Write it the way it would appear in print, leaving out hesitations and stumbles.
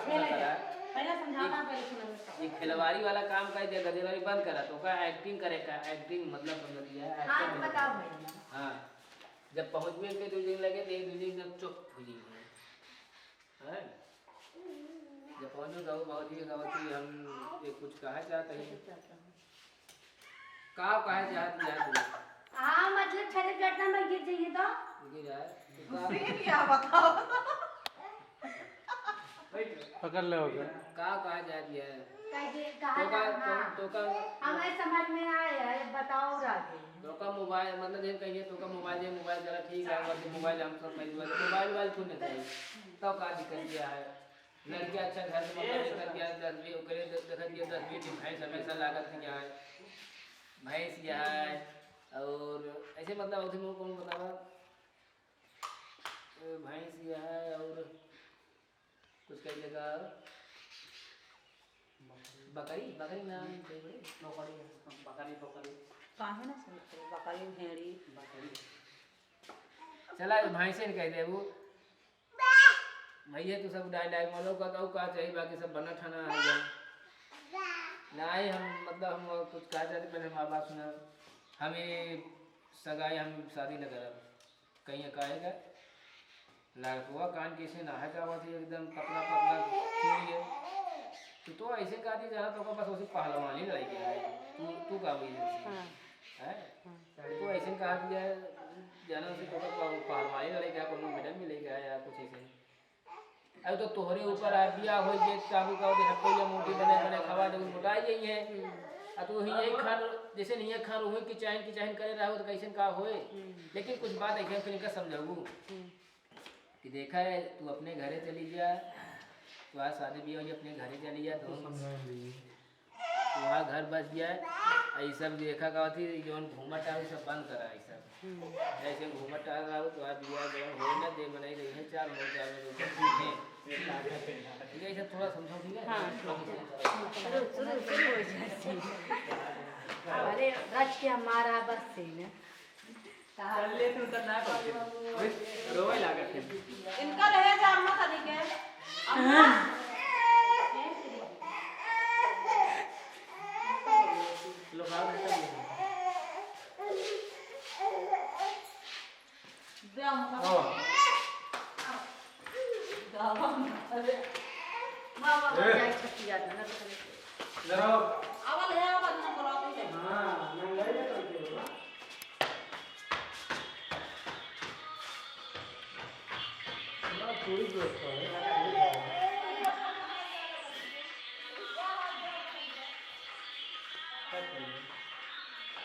सुना करा पहले समझाता पहले सुना ये खिलवाड़ी वाला काम का जगह गदेवारी बंद करा तो का एक्टिंग करे का एक्टिंग मतलब समझ लिया हां बताओ भैया हां जब पहुंच में के 2 दिन लगे तो 1 2 दिन जब चुप हो जाइए हैं जब पहुंचो गाँव बहुत ही गाँव हम ये कुछ कहा चाहते हैं का कहा चाहते हैं हां मतलब छत चढ़ना में गिर जाइए तो गिर जाए फिर क्या बताओ पकड़ ले होगा का कहा जाती है कैसे कहा तो का हमें समझ में आया बताओ राजे तो का मोबाइल मतलब ये कहिए तो का मोबाइल जरा ठीक है और मोबाइल हम सब मोबाइल क्यों नहीं चाहिए तो का दिक्कत क्या है लड़की अच्छा घर में मतलब दिया 10 20 ओकरे देखा दिया 10 20 भैंस हमेशा लागत है क्या है भैंस या है और ऐसे मतलब उसी में कौन बतावा भैंस या है और कुछ कई जगह बकरी नाम बकरी काहे ना सुनते बकरी भेड़ी चला भैंसे कह दे वो भैया तो सब डायलॉग मानो का तो का चाहिए बाकी सब बना ठाना आ गया नहीं हम मतलब हम कुछ कहा चाहते पहले माँ बाप सुना हमें सगाई हम शादी न करब कहीं कहेगा लड़कुआ कान कैसे नहा का थी एकदम पतला पतला चूड़िए तो ऐसे कहा थी जहाँ तो बस उसे पहलवानी लड़ाई गया है तू का हुई है तो ऐसे कहा दिया जाना उसे तो पहलवानी लड़ाई गया कोनो मेडल मिलेगा या कुछ ऐसे अब तो तोहरे ऊपर आ बिया हो जे चाबू का दे हटो या मोटी बने खवा दे मोटाई गई है आ तू ही यही खान जैसे नहीं खान होए कि चाइन करे रहो तो कैसे का होए लेकिन कुछ बात है फिर इनका समझाऊं कि देखा है तू अपने घरे चली जा तो आज शादी भी हुई अपने घरे चली जा तो वहाँ घर बस गया ये सब देखा का थी जो घूमट आ सब बंद करा ये सब ऐसे घूमट आ रहा हो तो आज बिया गया हो ना दे बनाई रही है 4 हो 4 ठीक है ये सब थोड़ा समझो ठीक है हां शुरू हो जाए अरे रच के हमारा बस से ना चल ले तू तो ना कर रोए लागत है इनका रहे जा अम्मा का देखे अम्मा लो भाव बेटा दे अम्मा ओ गावा अरे मामा जाए छठी जाता ना जरा आवल है आवल ना करो दे हां मैं ले ले करके बोला पूरी दोस्त है